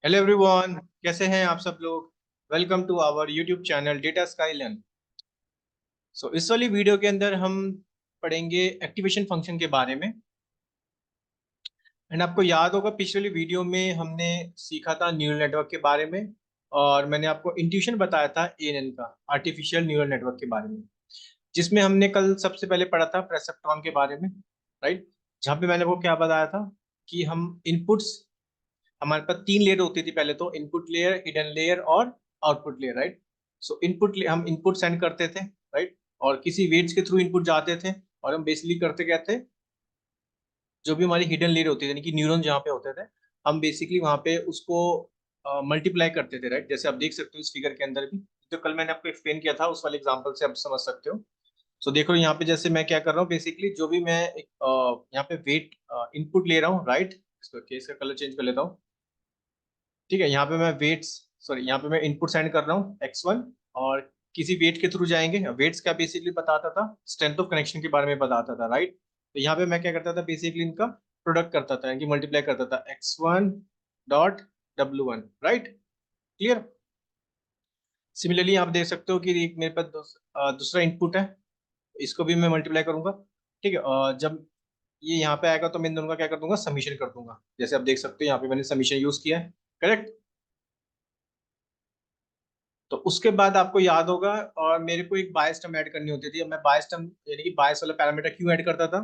Hello everyone, कैसे हैं आप सब लोग। Welcome to our YouTube channel Data Skylearn. इस वाली वीडियो के अंदर हम पढ़ेंगे एक्टिवेशन फंक्शन के बारे में। एंड आपको याद होगा पिछली वाली वीडियो में हमने सीखा था न्यूरल नेटवर्क के बारे में, और मैंने आपको इंट्यूशन बताया था एएनएन का, आर्टिफिशियल न्यूरल नेटवर्क के बारे में, जिसमें हमने कल सबसे पहले पढ़ा था परसेप्ट्रॉन के बारे में। राइट। जहाँ पे मैंने वो क्या बताया था कि हम इनपुट्स, हमारे पास तीन लेयर होती थी पहले, तो इनपुट लेयर, हिडन लेयर और आउटपुट लेयर। राइट। हम इनपुट सेंड करते थे। राइट। और किसी वेट्स के थ्रू इनपुट जाते थे, और हम बेसिकली करते क्या थे, जो भी हमारी हिडन लेयर होती थी यानी कि न्यूरॉन जहाँ पे होते थे, हम बेसिकली वहाँ पे उसको मल्टीप्लाई करते थे। राइट। जैसे आप देख सकते हो इस फिगर के अंदर भी, तो कल मैंने आपको एक्सप्लेन किया था, उस वाले एग्जांपल से आप समझ सकते हो। देखो यहाँ पे जैसे मैं क्या कर रहा हूँ, बेसिकली जो भी मैं एक यहाँ पे वेट इनपुट ले रहा हूँ। राइट। इसका केस का कलर चेंज कर लेता हूँ। ठीक है, यहाँ पे मैं वेट्स, सॉरी, यहाँ पे मैं इनपुट सेंड कर रहा हूँ x1, और किसी वेट के थ्रू जाएंगे। वेट्स क्या बेसिकली बताता था, स्ट्रेंथ ऑफ कनेक्शन के बारे में बताता था। राइट। तो यहाँ पे मैं क्या करता था, बेसिकली इनका प्रोडक्ट करता था, यानी मल्टीप्लाई करता था x1 dot w1। Right. Clear. Similarly आप देख सकते हो कि एक मेरे पास दूसरा इनपुट है, इसको भी मैं मल्टीप्लाई करूंगा। ठीक है, जब ये यहाँ पे आएगा तो मैं इन दोनों का क्या कर दूंगा, समीशन कर दूंगा। जैसे आप देख सकते हो यहाँ पे मैंने समीशन यूज किया है। करेक्ट। तो उसके बाद आपको याद होगा, और मेरे को एक बायस टर्म ऐड करनी होती थी। अब मैं बायस टर्म यानी कि बायस वाला पैरामीटर क्यों ऐड करता था,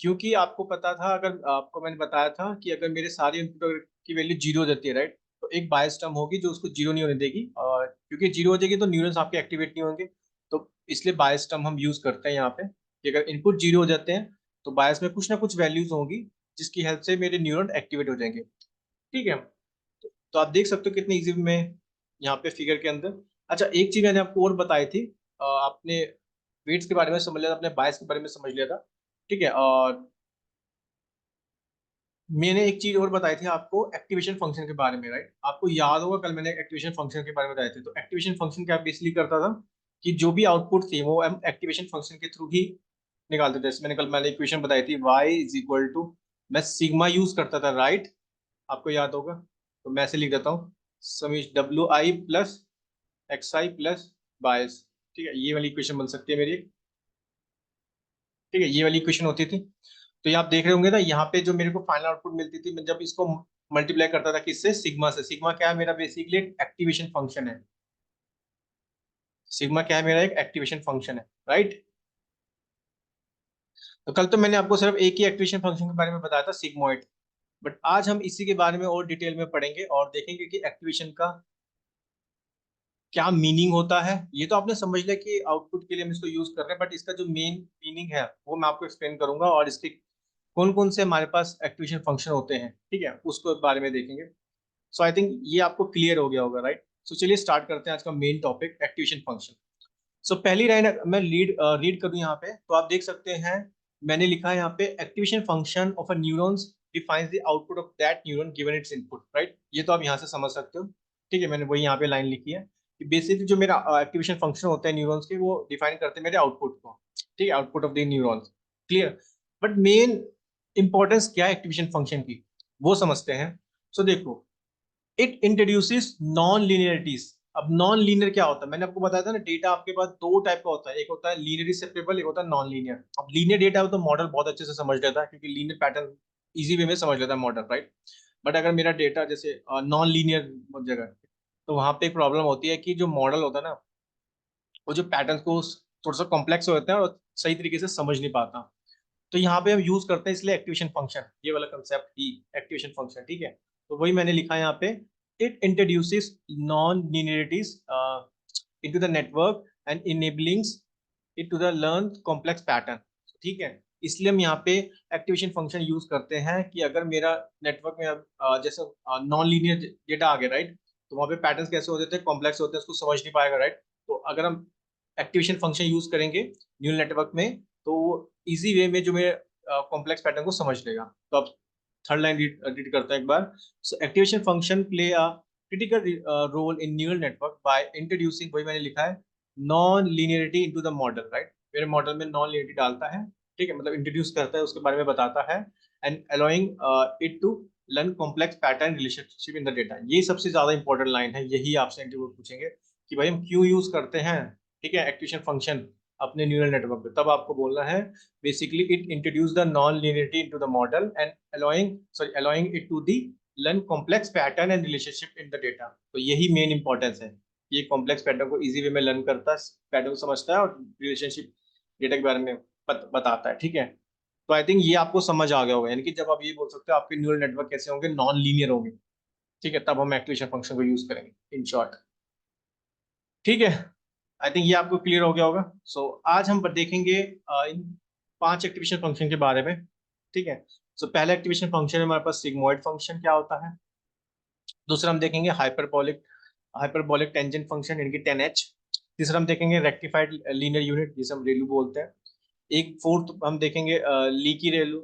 क्योंकि आपको पता था, अगर आपको मैंने बताया था कि अगर मेरे सारे इनपुट की वैल्यू जीरो हो जाती है, राइट, तो एक बायस टर्म होगी जो उसको जीरो नहीं होने देगी, और क्योंकि जीरो हो जाएगी तो न्यूरॉन्स आपके एक्टिवेट नहीं होंगे। तो इसलिए बायस टर्म हम यूज करते हैं यहाँ पे, कि अगर इनपुट जीरो हो जाते हैं तो बायस में कुछ ना कुछ वैल्यूज होंगी, जिसकी हेल्प से मेरे न्यूरॉन एक्टिवेट हो जाएंगे। ठीक है। तो आप देख सकते हो कितने इजी में यहाँ पे फिगर के अंदर। अच्छा, एक चीज मैंने आपको और बताई थी, आपने वेट्स के बारे में समझ लिया था, आपने बायस के बारे में समझ लिया था। ठीक है। और मैंने एक चीज और बताई थी आपको एक्टिवेशन फंक्शन के बारे में। राइट। आपको याद होगा कल मैंने एक्टिवेशन फंक्शन के बारे में बताए थे। तो एक्टिवेशन फंक्शन क्या बेसिकली करता था, कि जो भी आउटपुट थी वो हम एक्टिवेशन फंक्शन के थ्रू ही निकालते थे। जैसे मैंने इक्वेशन बताई थी, y इज इक्वल टू, मैं सिग्मा यूज करता था। राइट। आपको याद होगा, तो मैं ऐसे लिख देता हूँ, summation W I plus X I plus bias. ठीक है, ये वाली इक्वेशन बन सकती है मेरी। ठीक है, ये वाली इक्वेशन होती थी। तो ये आप देख रहे होंगे ना, यहाँ पे जो मेरे को फाइनल आउटपुट मिलती थी, मैं जब इसको मल्टीप्लाई करता था किससे, सिग्मा से। सिग्मा क्या है मेरा, बेसिकली एक एक्टिवेशन फंक्शन है। सिग्मा क्या है मेरा, एक एक्टिवेशन फंक्शन है। राइट। तो कल तो मैंने आपको सिर्फ एक ही एक्टिवेशन फंक्शन के बारे में बताया था, सिग्मोइड। बट आज हम इसी के बारे में और डिटेल में पढ़ेंगे, और देखेंगे कि एक्टिवेशन का क्या मीनिंग होता है। ये तो आपने समझ लिया कि आउटपुट के लिए हम इसको यूज कर रहे हैं, बट इसका जो मेन मीनिंग है वो मैं आपको एक्सप्लेन करूंगा, और इसके कौन कौन से हमारे पास एक्टिवेशन फंक्शन होते हैं, ठीक है, उसको बारे में देखेंगे। आई थिंक ये आपको क्लियर हो गया होगा। राइट। चलिए स्टार्ट करते हैं आज का मेन टॉपिक, एक्टिवेशन फंक्शन। पहली लाइन मैं रीड करूं यहाँ पे, तो आप देख सकते हैं मैंने लिखा है यहाँ पे, activation function of a neurons defines the output of that neuron given it's input. Right. ये तो आप यहाँ से समझ सकते हो। ठीक है, मैंने वही यहाँ पे लाइन लिखी है कि बेसिकली जो मेरा एक्टिवेशन फंक्शन होता है न्यूरॉन्स के, वो डिफाइन करते हैं मेरे आउटपुट को। ठीक है, output of the neurons. Clear. But main importance क्या है एक्टिवेशन फंक्शन की, वो समझते हैं। देखो, इट इंट्रोड्यूसेस नॉन लीनियरिटीज। अब नॉन लीनियर क्या होता है, मैंने आपको बताया था ना, डेटा आपके पास दो टाइप का होता है, एक होता है लीनियरली सेपरेबल, एक होता है नॉन लीनियर। अब लीनियर डेटा हो तो मॉडल बहुत अच्छे से समझ लेता है, क्योंकि लीनियर पैटर्न इजी वे में समझ लेता है मॉडल। राइट। बट अगर मेरा डेटा जैसे नॉन लीनियर जगह, तो वहां पे एक प्रॉब्लम होती है कि जो मॉडल होता है ना, वो जो पैटर्न को थोड़ा सा कॉम्प्लेक्स होता है और सही तरीके से समझ नहीं पाता। तो यहाँ पे हम यूज करते हैं इसलिए एक्टिवेशन फंक्शन, ये वाला कंसेप्ट ही एक्टिवेशन फंक्शन। ठीक है, तो वही मैंने लिखा है यहाँ पे, it introduces non linearities into the network and enablings it to the learn complex pattern. ठीक है, इसलिए हम यहाँ पे एक्टिवेशन फंक्शन यूज करते हैं कि अगर मेरा नेटवर्क में जैसे नॉन लीनियर डेटा आ गया, राइट, तो वहाँ पे पैटर्न कैसे होते थे, कॉम्प्लेक्स होते हैं, उसको समझ नहीं पाएगा। राइट। तो अगर हम एक्टिवेशन फंक्शन यूज करेंगे न्यूरल नेटवर्क में, तो वो इजी वे में जो मैं कॉम्प्लेक्स पैटर्न को समझ लेगा। तो अब थर्ड लाइन रीड करते हैं एक बार। Activation function play a critical role in neural network by introducing, वही मैंने लिखा है, non linearity into the model. Right. मेरे मॉडल में नॉन लीनियरिटी डालता है। ठीक है, मतलब इंट्रोड्यूस करता है, उसके बारे में बताता है, and allowing it to learn complex pattern relationship in the data. ये सबसे ज्यादा इंपॉर्टेंट लाइन है, यही आपसे इंटरव्यू पूछेंगे कि भाई हम क्यों यूज करते हैं, ठीक है, एक्टिवेशन फंक्शन अपने न्यूरल नेटवर्क पे। तब आपको बोलना है basically it introduce the non linearity into the model and allowing it to the learn complex pattern and relationship in the data. तो यही मेन इंपॉर्टेंस है, ये कॉम्प्लेक्स पैटर्न को इजी वे में लर्न करता है, पैटर्न को समझता है और रिलेशनशिप डेटा के बारे में बताता है, ठीक है। तो आई थिंक ये आपको समझ आ गया होगा, यानी कि जब आप ये बोल सकते हो आपके न्यूरल नेटवर्क कैसे होंगे, नॉन लीनियर होंगे, ठीक है, तब हम एक्टिवेशन फंक्शन को यूज करेंगे इन शॉर्ट, ठीक है। आई थिंक ये आपको क्लियर हो गया होगा। सो आज हम देखेंगे इन 5 एक्टिवेशन फंक्शन के बारे में, ठीक है। सो पहला एक्टिवेशन फंक्शन है हमारे पास सिग्मोइड फंक्शन, क्या होता है। दूसरा हम देखेंगे हाइपरबोलिक हाइपरबोलिक टेंजेंट फंक्शन यानी कि 10H। तीसरा हम देखेंगे रेक्टिफाइड लीनियर यूनिट जिसे हम रेलू बोलते हैं। एक फोर्थ हम देखेंगे लीकी रेलू,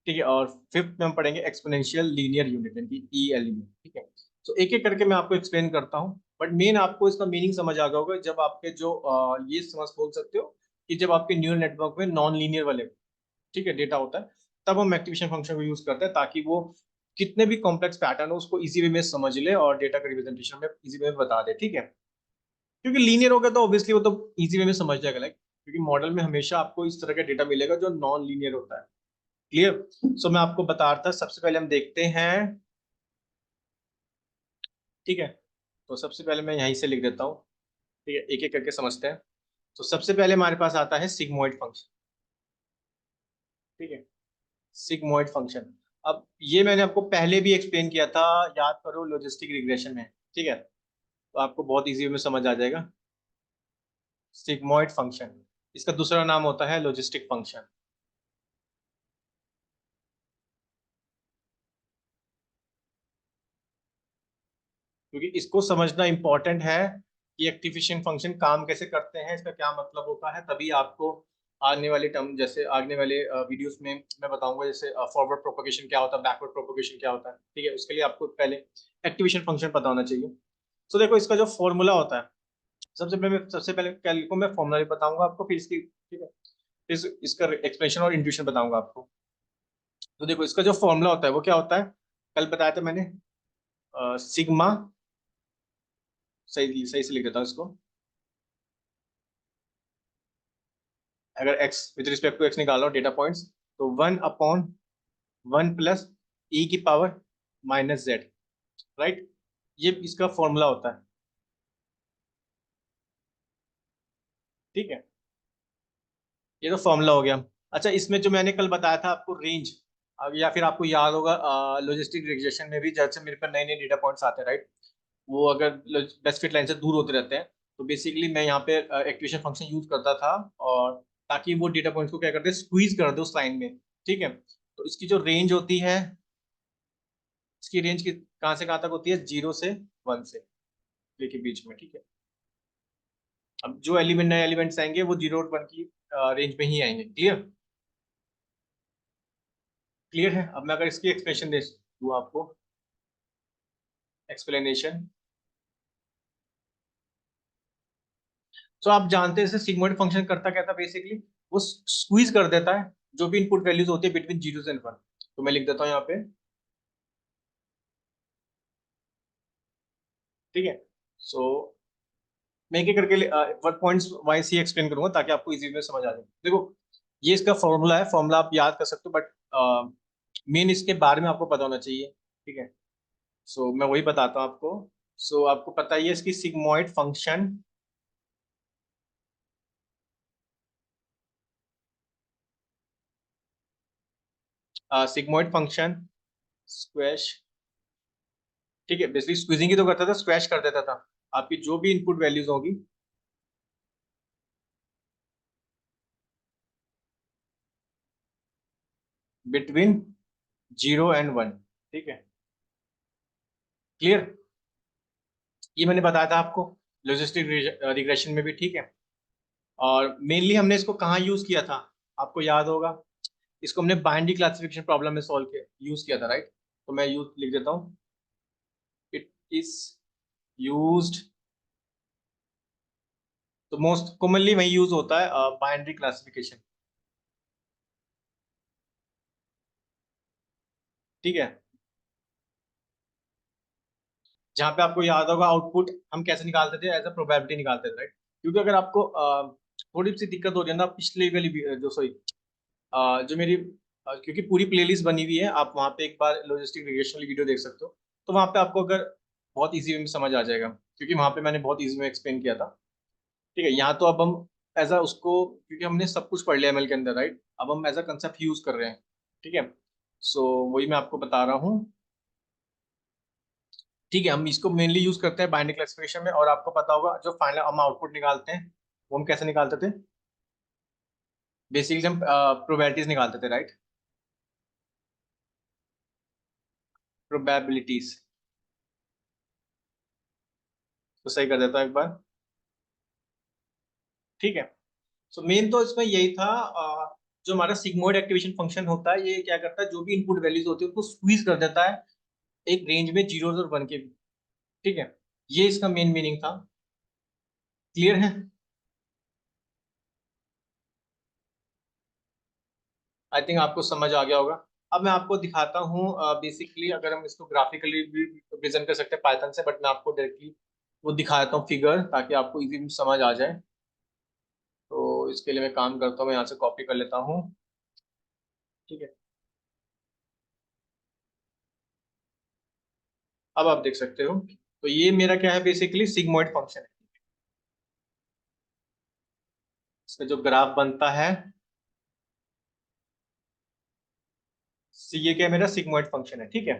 ठीक है। और फिफ्थ में हम पढ़ेंगे एक्सपोनेंशियल लीनियर यूनिट यानी कि ELU, ठीक है। तो एक एक करके मैं आपको एक्सप्लेन करता हूँ, बट मेन आपको इसका मीनिंग समझ आ गया होगा जब आपके जो ये समझ बोल सकते हो कि जब आपके न्यूरल नेटवर्क में नॉन लीनियर वाले, ठीक है, डेटा होता है, तब हम एक्टिवेशन फंक्शन को यूज करते हैं ताकि वो कितने भी कॉम्प्लेक्स पैटर्न हो उसको इजी वे में समझ ले और डेटा का रिप्रेजेंटेशन में इजी वे में बता दे, ठीक है। क्योंकि लीनियर होगा तो ऑब्वियसली वो तो इजी वे में समझ जाएगा, लाइक क्योंकि मॉडल में हमेशा आपको इस तरह का डेटा मिलेगा जो नॉन लीनियर होता है, क्लियर। सो मैं आपको बता रहा था, सबसे पहले हम देखते हैं, ठीक है। तो सबसे पहले मैं यहीं से लिख देता हूँ, ठीक है, एक एक करके समझते हैं। तो सबसे पहले हमारे पास आता है सिग्मोइड फंक्शन, ठीक है, सिग्मोइड फंक्शन। अब ये मैंने आपको पहले भी एक्सप्लेन किया था, याद करो, लॉजिस्टिक रिग्रेशन में, ठीक है। तो आपको बहुत इजी में समझ आ जाएगा। सिग्मोइड फंक्शन, इसका दूसरा नाम होता है लॉजिस्टिक फंक्शन। क्योंकि इसको समझना इंपॉर्टेंट है कि एक्टिवेशन फंक्शन काम कैसे करते हैं, इसका क्या मतलब होता है, तभी आपको आने वाले टर्म, जैसे आने वाले वीडियोस में मैं बताऊंगा, जैसे फॉरवर्ड प्रोपगेशन क्या होता है, बैकवर्ड प्रोपगेशन क्या होता है, ठीक है। उसके लिए आपको पहले एक्टिवेशन फंक्शन पता होना चाहिए। तो देखो इसका जो फॉर्मूला होता है, सबसे पहले कैलकुलस में फॉर्मूला भी बताऊंगा आपको, फिर इसकी, ठीक है, फिर इसका एक्सप्लेनेशन और इंट्यूशन बताऊंगा आपको। तो देखो इसका जो फॉर्मूला होता है वो क्या होता है, कल बताया था मैंने, सिग्मा, सही सही से लिख देता हूँ इसको। अगर x with respect to x निकालो डेटा पॉइंट्स, तो 1/1 + e⁻⁻z, राइट। ये इसका फॉर्मूला होता है, ठीक है। ये तो फॉर्मूला हो गया। अच्छा, इसमें जो मैंने कल बताया था आपको रेंज, या फिर आपको याद होगा लॉजिस्टिक रिग्रेशन में भी जैसे मेरे पर नए नए डेटा पॉइंट्स आते हैं, राइट, वो अगर बेस्ट फिट लाइन से दूर होते रहते हैं, तो बेसिकली मैं यहाँ पे एक्टिवेशन फंक्शन यूज करता था, और ताकि वो डेटा पॉइंट्स को क्या करते हैं, स्क्वीज कर दे उस लाइन में, ठीक है। तो इसकी जो रेंज होती है, इसकी रेंज की कहाँ से कहाँ तक होती है, 0 से 1 से के बीच में, ठीक है। अब जो एलिमेंट नए एलिमेंट्स आएंगे वो 0 और 1 की रेंज में ही आएंगे, क्लियर। क्लियर है। अब मैं अगर इसकी एक्सप्लेनेशन दे दूँ आपको, एक्सप्लेनेशन, तो आप जानते हैं इसे सिग्मोइड फंक्शन करता क्या था बेसिकली, वो स्क्वीज कर देता है जो भी इनपुट वैल्यूज होती है बिटवीन 0 एंड 1। तो मैं लिख देता हूँ यहाँ पे, ठीक है। सो मैं एक एक करके वर्ड पॉइंट्स वाइज ही एक्सप्लेन करूंगा ताकि आपको इजी में समझ आ जाए। देखो ये इसका फॉर्मूला है, फॉर्मूला आप याद कर सकते हो, बट मेन इसके बारे में आपको पता होना चाहिए, ठीक है। सो मैं वही बताता हूँ आपको। सो आपको पता ही है इसकी sigmoid function, sigmoid function squash, ठीक है, बेसिकली स्क्वीजिंग ही तो करता था, स्क्वैश कर देता था आपकी जो भी इनपुट वैल्यूज होगी बिटवीन 0 एंड 1, ठीक है, क्लियर। ये मैंने बताया था आपको लॉजिस्टिक रिग्रेशन में भी, ठीक है। और मेनली हमने इसको कहाँ यूज किया था, आपको याद होगा, इसको हमने बाइनरी क्लासिफिकेशन प्रॉब्लम में सॉल्व किया, यूज किया था, राइट। तो मैं यूज लिख देता हूँ, इट इज यूज्ड, तो मोस्ट कॉमनली वही यूज होता है बाइनरी क्लासिफिकेशन, ठीक है। जहाँ पे आपको याद होगा आउटपुट हम कैसे निकालते थे, एज अ प्रोबेबिलिटी निकालते थे, राइट। क्योंकि अगर आपको थोड़ी सी दिक्कत हो रही है ना, पिछले वाली जो सॉरी जो मेरी क्योंकि पूरी प्लेलिस्ट बनी हुई है, आप वहाँ पे एक बार लॉजिस्टिक रिग्रेशन वाली वीडियो देख सकते हो। तो वहाँ पे आपको अगर बहुत इजी वे में समझ आ जाएगा, क्योंकि वहाँ पे मैंने बहुत इजी में एक्सप्लेन किया था। ठीक है, यहाँ तो अब हम एज अ उसको, क्योंकि हमने सब कुछ पढ़ लिया एमएल के अंदर, राइट। अब हम एज अ कंसेप्ट यूज कर रहे हैं। ठीक है, सो वही मैं आपको बता रहा हूँ। ठीक है, हम इसको मेनली यूज करते हैं बाइनरी क्लासिफिकेशन में, और आपको पता होगा जो फाइनल हम आउटपुट निकालते हैं वो हम कैसे निकालते थे। बेसिकली हम प्रोबेबिलिटीज निकालते थे, राइट। प्रोबेबिलिटीज, तो सही कर देता हूँ एक बार। ठीक है, सो मेन तो इसमें यही था। जो हमारा सिग्मोइड एक्टिवेशन फंक्शन होता है, ये क्या करता है, जो भी इनपुट वैल्यूज होती है उसको स्क्वीज कर देता है एक रेंज में, जीरोस और वन के। ठीक है, ये इसका मेन मीनिंग था। क्लियर है? आई थिंक आपको समझ आ गया होगा। अब मैं आपको दिखाता हूँ बेसिकली, अगर हम इसको ग्राफिकली भी प्रेजेंट कर सकते हैं पाइथन से, बट मैं आपको डायरेक्टली वो दिखा देता हूँ फिगर, ताकि आपको इजी समझ आ जाए। तो इसके लिए मैं काम करता हूँ, मैं यहाँ से कॉपी कर लेता हूँ। ठीक है, अब आप देख सकते हो। तो ये मेरा क्या है, बेसिकली सिग्मोइड फंक्शन है। इसका जो ग्राफ बनता है, ये क्या है, मेरा सिग्मोइड फंक्शन है। ठीक है,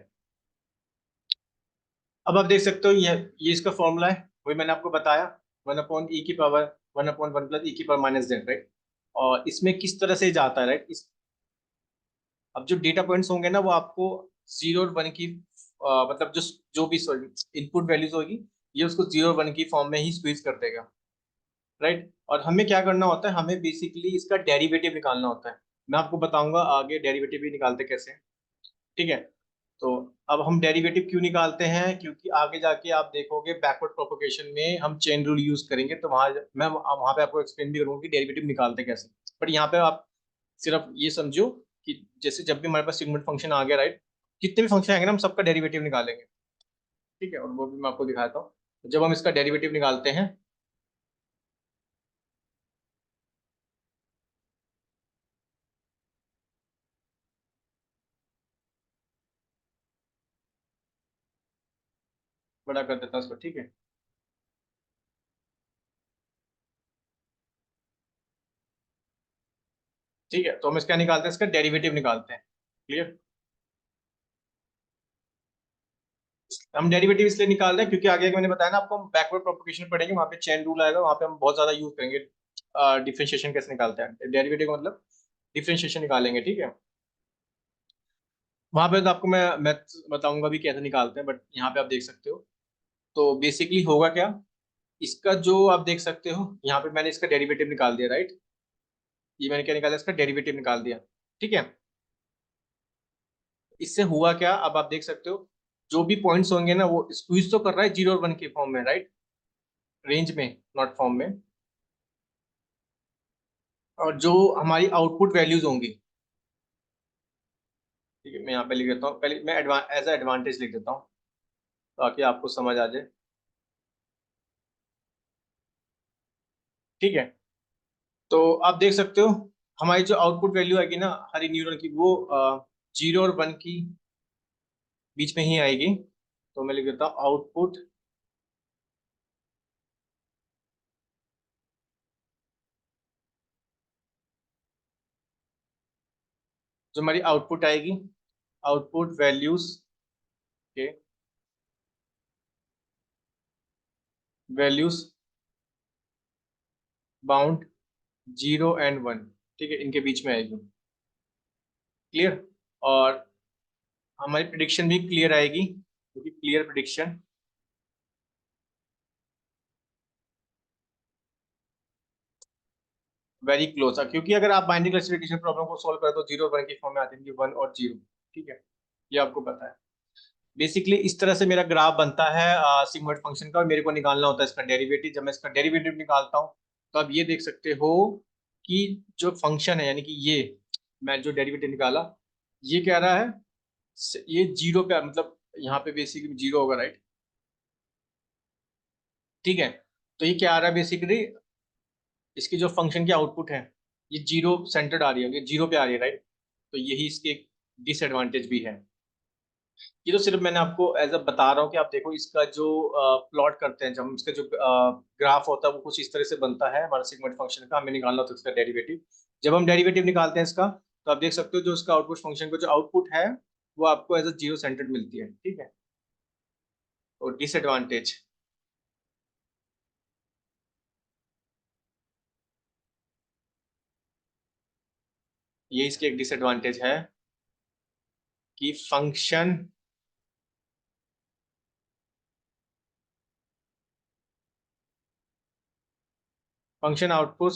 अब आप देख सकते हो, ये इसका फॉर्मूला है, वही मैंने आपको बताया, वन अपॉन ई की power, one upon one plus e की पावर माइनस जेड, राइट। और इसमें किस तरह से जाता है, राइट। अब जो डेटा पॉइंट्स होंगे ना, वो आपको जीरो और वन की मतलब जो जो भी सॉरी इनपुट वैल्यूज होगी, ये उसको जीरो और वन की फॉर्म में ही स्क्वीज कर देगा, राइट। और हमें क्या करना होता है, हमें बेसिकली इसका डेरिवेटिव निकालना होता है। मैं आपको बताऊंगा आगे डेरिवेटिव भी निकालते कैसे हैं। ठीक है, तो अब हम डेरिवेटिव क्यों निकालते हैं, क्योंकि आगे जाके आप देखोगे बैकवर्ड प्रोपोगेशन में हम चेन रूल यूज करेंगे, तो मैं वहां पे आपको एक्सप्लेन भी करूंगा कि डेरिवेटिव निकालते कैसे। बट यहाँ पे आप सिर्फ ये समझो कि जैसे जब भी हमारे पास सिग्मोइड फंक्शन आ गया, राइट, जितने भी फंक्शन आएंगे ना, हम सबका डेरिवेटिव निकालेंगे। ठीक है, और वो भी मैं आपको दिखाता हूँ जब हम इसका डेरिवेटिव निकालते हैं। बड़ा कर देता हूँ उसको। ठीक है, ठीक है, तो हम इसका निकालते हैं, इसका डेरिवेटिव निकालते हैं। क्लियर? हम डेरिवेटिव इसलिए निकाल रहे हैं क्योंकि आगे मैंने बताया ना आपको, हम बैकवर्ड प्रोपोगेशन पढ़ेंगे, वहाँ पे चेन रूल आएगा, वहाँ पे हम बहुत ज्यादा यूज करेंगे। डिफरेंशिएशन कैसे निकालते हैं, डेरिवेटिव का मतलब डिफरेंशिएशन निकालेंगे। ठीक है, वहां पे तो आपको मैं बताऊंगा भी कैसे निकालते हैं, बट यहाँ पे आप देख सकते हो। तो बेसिकली होगा क्या, इसका जो आप देख सकते हो, यहाँ पे मैंने इसका डेरिवेटिव निकाल दिया, राइट। ये मैंने क्या निकाला, इसका डेरिवेटिव निकाल दिया। ठीक है, इससे हुआ क्या, अब आप देख सकते हो, जो भी पॉइंट्स होंगे ना, वो स्क्वीज तो कर रहा है जीरो और वन के फॉर्म में, राइट, रेंज में, नॉट फॉर्म में। और जो हमारी आउटपुट वैल्यूज होंगी, ठीक है, मैं यहाँ पे लिख देता हूँ, पहले मैं एज एडवांटेज लिख देता हूँ ताकि आपको समझ आ जाए। ठीक है, तो आप देख सकते हो, हमारी जो आउटपुट वैल्यू आएगी ना हर न्यूरॉन की, वो जीरो और वन की बीच में ही आएगी। तो मैं लिख देता हूँ आउटपुट, जो हमारी आउटपुट आएगी, आउटपुट वैल्यूज के values bound zero and one, ठीक है, इनके बीच में आएगी। क्लियर? और हमारी प्रिडिक्शन भी क्लियर आएगी, क्योंकि क्लियर प्रिडिक्शन वेरी क्लोज है, क्योंकि अगर आप बाइंडिंग क्लासिफिकेशन प्रॉब्लम को सॉल्व करें तो जीरो वन की फॉर्म में आती है, वन और जीरो। ठीक है, ये आपको पता है। बेसिकली इस तरह से मेरा ग्राफ बनता है सिग्मोइड फंक्शन का, और मेरे को निकालना होता है इसका डेरिवेटिव। जब मैं इसका डेरिवेटिव निकालता हूँ, तो आप ये देख सकते हो कि जो फंक्शन है, यानी कि ये मैं जो डेरिवेटिव निकाला, ये कह रहा है ये जीरो पे, मतलब यहाँ पे बेसिकली जीरो होगा, राइट। ठीक है। तो ये क्या आ रहा है बेसिकली, इसकी जो फंक्शन की आउटपुट है ये जीरो सेंटर्ड आ रही है, ये जीरो पे आ रही है, राइट। तो यही इसकी एक डिसएडवांटेज भी है। ये तो सिर्फ मैंने आपको एज अ बता रहा हूँ कि आप देखो इसका जो प्लॉट करते हैं, जब हम इसका जो ग्राफ होता है वो कुछ इस तरह से बनता है हमारा सिगमेंट फंक्शन का, हमें निकालना होता है इसका डेरिवेटिव। जब हम डेरिवेटिव निकालते हैं इसका, तो आप देख सकते हो जो इसका आउटपुट फंक्शन का जो आउटपुट है वो आपको एज अ जीरो सेंटर्ड मिलती है, ठीक है। और डिसएडवांटेज, ये इसकी एक डिसएडवांटेज है कि function output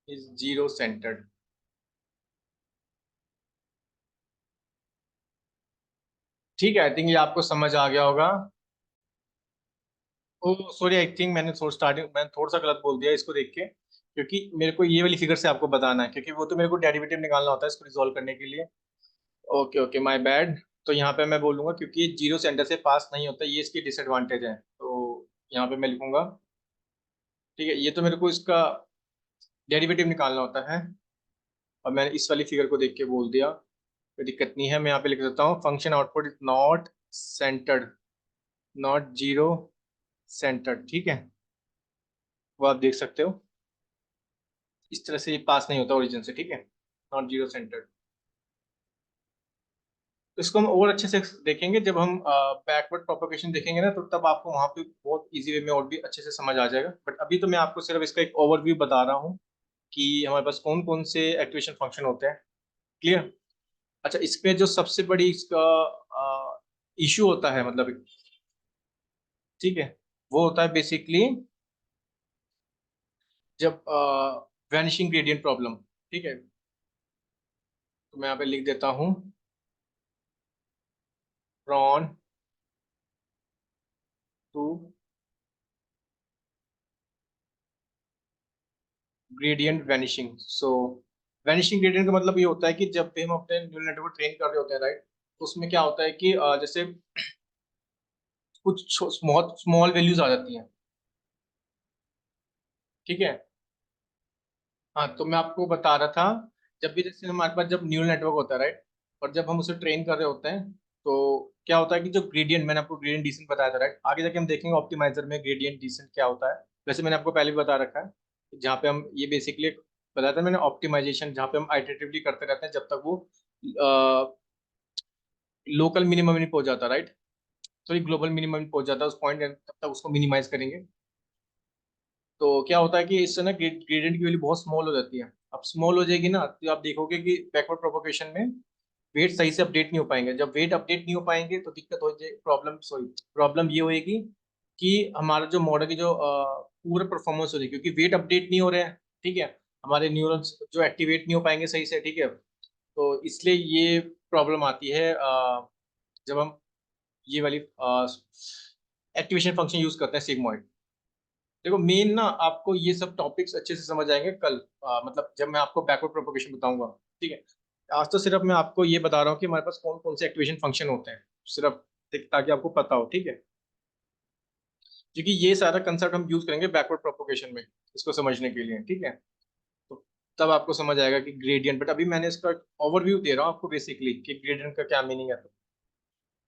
is zero centred. ठीक है, आई थिंक ये आपको समझ आ गया होगा। ओ सॉरी, आई थिंक मैंने थोड़ा सा गलत बोल दिया इसको देख के, क्योंकि मेरे को ये वाली फिगर से आपको बताना है, क्योंकि वो तो मेरे को डेरिवेटिव निकालना होता है इसको रिजोल्व करने के लिए। Okay okay, my bad. तो यहाँ पे मैं बोलूंगा क्योंकि ये जीरो सेंटर से पास नहीं होता, ये इसकी डिसएडवांटेज है, तो यहाँ पे मैं लिखूंगा। ठीक है, ये तो मेरे को इसका डेरिवेटिव निकालना होता है, और मैंने इस वाली फिगर को देख के बोल दिया, कोई दिक्कत नहीं है। मैं यहाँ पे लिख देता हूँ function output is not centred, not zero centred, ठीक है। वो आप देख सकते हो, इस तरह से ये पास नहीं होता ओरिजिन से, ठीक है, नॉट जीरो सेंटर्ड। तो इसको हम और अच्छे से देखेंगे जब हम बैकवर्ड प्रोपगेशन देखेंगे ना, तो तब आपको वहां पे बहुत इजी वे में और भी अच्छे से समझ आ जाएगा। बट अभी तो मैं आपको सिर्फ इसका एक ओवरव्यू बता रहा हूँ कि हमारे पास कौन कौन से एक्टिवेशन फंक्शन होते हैं। क्लियर। अच्छा, इसमें जो सबसे बड़ी इसका इशू होता है, मतलब, ठीक है, वो होता है बेसिकली जब वैनिशिंग ग्रेडियंट प्रॉब्लम, ठीक है। तो मैं यहाँ पे लिख देता हूँ, prone to gradient vanishing. So vanishing gradient का मतलब ये होता है कि जब भी हम अपने न्यूरल नेटवर्क को ट्रेन कर रहे होते हैं, राइट, तो उसमें क्या होता है कि जैसे कुछ बहुत स्मॉल वैल्यूज आ जाती हैं, ठीक है। हाँ, तो मैं आपको बता रहा था, जब भी जैसे हमारे पास जब न्यूरल नेटवर्क होता है, राइट, और जब हम उसे ट्रेन कर रहे होते हैं, तो क्या होता है कि जो ग्रेडियंट, मैंने आपको ग्रेडियंट डिसेंट बताया था, राइट, आगे जाके हम देखेंगे ऑप्टिमाइजर में ग्रेडियंट डिसेंट क्या होता है। वैसे मैंने आपको पहले भी बता रखा है, जहाँ पे हम ये बेसिकली बताया था मैंने, ऑप्टिमाइजेशन, जहाँ पे हम आइटरेटिवली करते रहते हैं जब तक वो लोकल मिनिमम नहीं पहुंच जाता, राइट, सॉरी ग्लोबल मिनिमम नहीं पहुंच जाता उस पॉइंट, तब तक उसको मिनिमाइज करेंगे। तो क्या होता है कि इससे ना ग्रेडियंट की वैल्यू बहुत स्मॉल हो जाती है। अब स्मॉल हो जाएगी ना, तो आप देखोगे कि बैकवर्ड प्रोपोगेशन में वेट सही से अपडेट नहीं हो पाएंगे। जब वेट अपडेट नहीं हो पाएंगे तो दिक्कत हो जाएगी, प्रॉब्लम, सॉरी, प्रॉब्लम ये होएगी कि हमारा जो मॉडल की जो पूरा परफॉर्मेंस हो जाएगी, क्योंकि वेट अपडेट नहीं हो रहे हैं, ठीक है। हमारे न्यूरॉन्स जो एक्टिवेट नहीं हो पाएंगे सही से, ठीक है। तो इसलिए ये प्रॉब्लम आती है जब हम ये वाली एक्टिवेशन फंक्शन यूज करते हैं सिग्मॉइड। देखो मेन ना आपको ये सब टॉपिक्स अच्छे से समझ आएंगे कल, मतलब जब मैं आपको बैकवर्ड प्रोपोगेशन बताऊंगा, ठीक है। आज तो सिर्फ मैं आपको ये बता रहा हूँ कि हमारे पास कौन कौन से एक्टिवेशन फंक्शन होते हैं, सिर्फ ताकि आपको पता हो, ठीक है। क्योंकि ये सारा कंसेप्ट हम यूज करेंगे बैकवर्ड प्रोपोगेशन में इसको समझने के लिए, ठीक है। तो तब आपको समझ आएगा कि ग्रेडियंट, बट अभी मैंने इसका ओवरव्यू दे रहा हूँ आपको बेसिकली कि ग्रेडियंट का क्या मीनिंग है,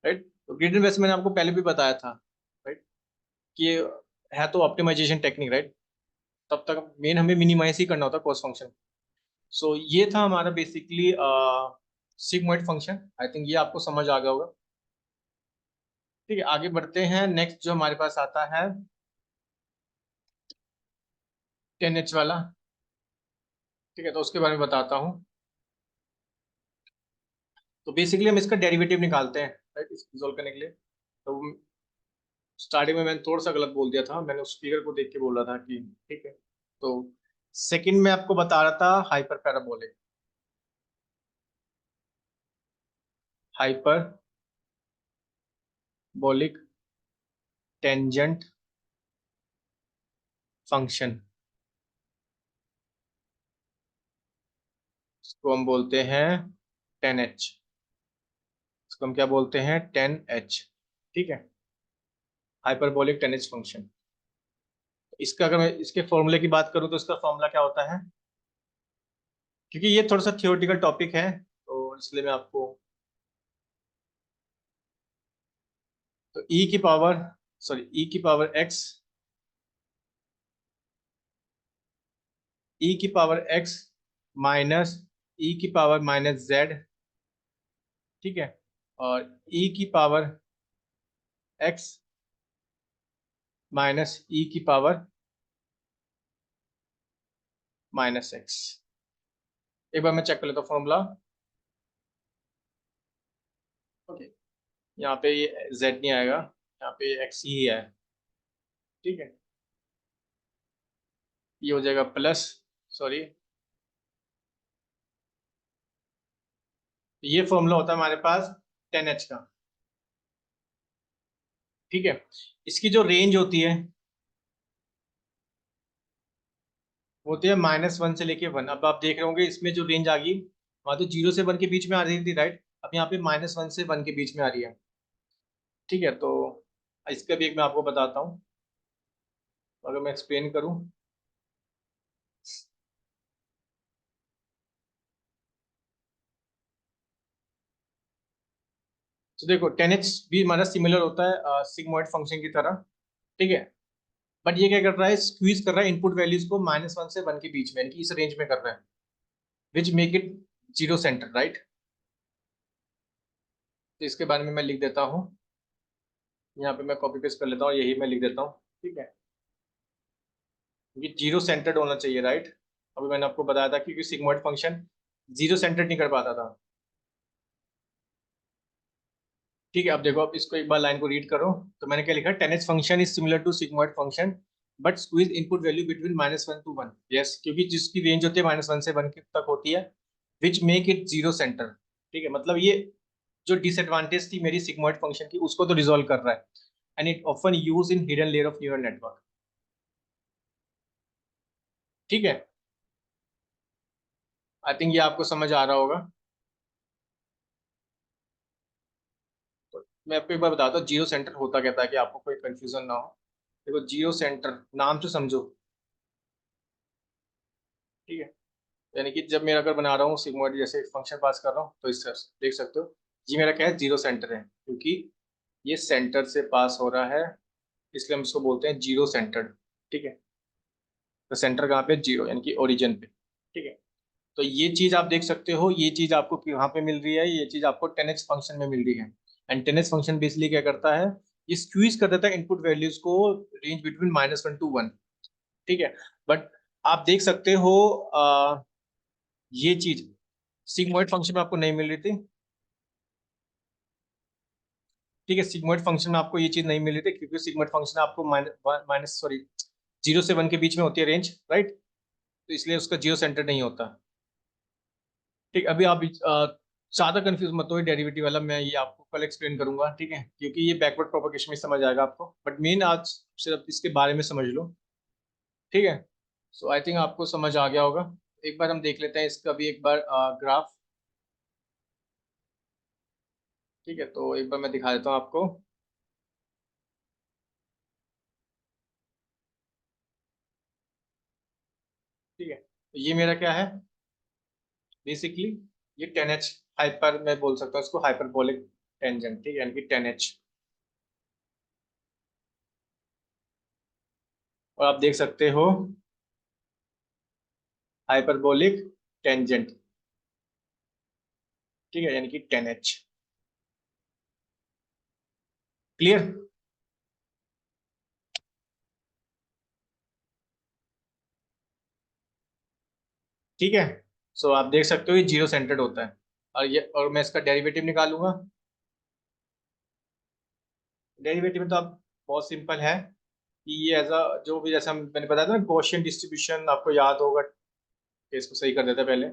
राइट। तो ग्रेडियंट वैसे मैंने आपको पहले भी बताया था, राइट, कि ये है तो ऑप्टिमाइजेशन टेक्निक, राइट। तब तक मेन हमें मिनिमाइज ही करना होता है कॉस्ट फंक्शन। सो ये था हमारा बेसिकली सिगमॉइड फंक्शन, आई थिंक ये आपको समझ आ गया होगा। ठीक है, आगे बढ़ते हैं। नेक्स्ट जो हमारे पास आता है 10H वाला, ठीक है, तो उसके बारे में बताता हूँ। तो बेसिकली हम इसका डेरिवेटिव निकालते हैं, राइट, इसको रिजोल्व करने के लिए। तो स्टार्टिंग में मैंने थोड़ा सा गलत बोल दिया था, मैंने उस फिगर को देख के बोला था कि ठीक है। तो सेकंड में आपको बता रहा था hyper parabolic, hyperbolic tangent function, इसको हम बोलते हैं 10H। इसको हम क्या बोलते हैं, 10h। ठीक है, हाइपरबोलिक 10h फंक्शन। इसका अगर मैं इसके फॉर्मूले की बात करूं तो इसका फॉर्मूला क्या होता है, क्योंकि ये थोड़ा सा थियोरेटिकल टॉपिक है तो इसलिए मैं आपको, तो ई की पावर, सॉरी ई की पावर एक्स, ई की पावर एक्स माइनस ई की पावर माइनस जेड। ठीक है, और ई की पावर एक्स माइनस ई की पावर माइनस एक्स। एक बार मैं चेक कर लेता हूँ फॉर्मूला। ओके, यहाँ पे ये जेड नहीं आएगा, यहाँ पे एक्स ही है। ठीक है, ये हो जाएगा प्लस, सॉरी, ये फॉर्मूला होता है हमारे पास 10h का। ठीक है, इसकी जो रेंज होती है वो होती है -1 से लेके 1। अब आप देख रहे होंगे इसमें जो रेंज आ गई वहां तो 0 से 1 के बीच में आ रही थी, राइट। अब यहाँ पे -1 से 1 के बीच में आ रही है। ठीक है, तो इसका भी एक मैं आपको बताता हूँ, अगर मैं एक्सप्लेन करूँ। तो देखो 10h भी हमारा सिमिलर होता है सिग्मोइड फंक्शन की तरह। ठीक है, बट ये क्या कर रहा है, स्क्वीज कर रहा है इनपुट वैल्यूज को -1 से 1 के बीच में, यानी कि इस रेंज में कर रहा है, which make it zero centre, right. तो इसके बारे में मैं लिख देता हूँ, यहाँ पे मैं कॉपी पेस्ट कर लेता हूँ, यही मैं लिख देता हूँ। ठीक है, ये जीरो सेंटर्ड होना चाहिए, राइट। अभी मैंने आपको बताया था कि सिग्मोइड फंक्शन जीरो सेंटर्ड नहीं कर पाता था। ठीक है, अब देखो, अब इसको एक बार लाइन को रीड करो। तो मैंने क्या लिखा, 10h function is similar to sigmoid function but squeeze input value between -1 to 1। Yes, क्योंकि जिसकी रेंज होती है -1 से 1 तक होती है, which make it zero centre. ठीक है, मतलब ये जो डिसएडवांटेज थी मेरी सिग्मोइड फंक्शन की उसको तो रिजॉल्व कर रहा है, and it often use in hidden layer of neural network. ठीक है, आई थिंक ये आपको समझ आ रहा होगा। तो मैं आपको एक बार बताता हूँ जीरो सेंटर होता क्या था, कि आपको कोई कंफ्यूजन ना हो। देखो, जीरो सेंटर नाम से समझो। ठीक है, यानी कि जब मेरा अगर बना रहा हूँ सिग्मोइड जैसे फंक्शन पास कर रहा हूँ तो इस तरह से देख सकते हो, ये मेरा क्या है, जीरो सेंटर है, क्योंकि ये सेंटर से पास हो रहा है, इसलिए हम इसको बोलते हैं जीरो सेंटर्ड। ठीक है, तो सेंटर कहाँ पे, जीरो, यानी कि ओरिजिन पे। ठीक है, तो ये चीज आप देख सकते हो, ये चीज आपको कहाँ पे मिल रही है, ये चीज आपको 10h फंक्शन में मिल रही है। एंड 10h फंक्शन बेसिकली क्या करता है, ये स्क्वीज कर देता है इनपुट वैल्यूज को रेंज बिटवीन -1 to 1। ठीक है, बट आप देख सकते हो ये चीज सिग्मोइड फंक्शन में आपको नहीं मिल रही थी। ठीक है, सिग्मोइड फंक्शन में आपको ये चीज नहीं मिल रही थी, क्योंकि सिग्मोइड फंक्शन आपको माइनस सॉरी 0 से 1 के बीच में होती है रेंज, राइट। तो इसलिए उसका जीरो सेंटर नहीं होता। ठीक, अभी आप ज्यादा कंफ्यूज मत हो, डेरिवेटिव वाला मैं ये आपको कल एक्सप्लेन करूंगा। ठीक है, क्योंकि ये बैकवर्ड प्रोपगेशन में समझ आएगा आपको, बट मेन आज सिर्फ इसके बारे में समझ लो। ठीक है, सो आई थिंक आपको समझ आ गया होगा। एक बार हम देख लेते हैं इसका भी एक बार ग्राफ। ठीक है, तो एक बार मैं दिखा देता हूँ आपको। ठीक है, तो ये मेरा क्या है, बेसिकली ये 10h हाइपर, मैं बोल सकता हूँ इसको हाइपरबोलिक टेंजेंट। ठीक है, यानी कि 10h। और आप देख सकते हो हाइपरबोलिक टेंजेंट। ठीक है, यानी कि 10h। क्लियर। ठीक है, सो आप देख सकते हो ये जीरो सेंटर्ड होता है। और मैं इसका डेरिवेटिव निकालूंगा। डेरिवेटिव में तो आप बहुत सिंपल है कि ये एज अ, जो भी जैसा मैंने बताया था ना, गॉसियन डिस्ट्रीब्यूशन आपको याद होगा, कि इसको सही कर देते हैं पहले।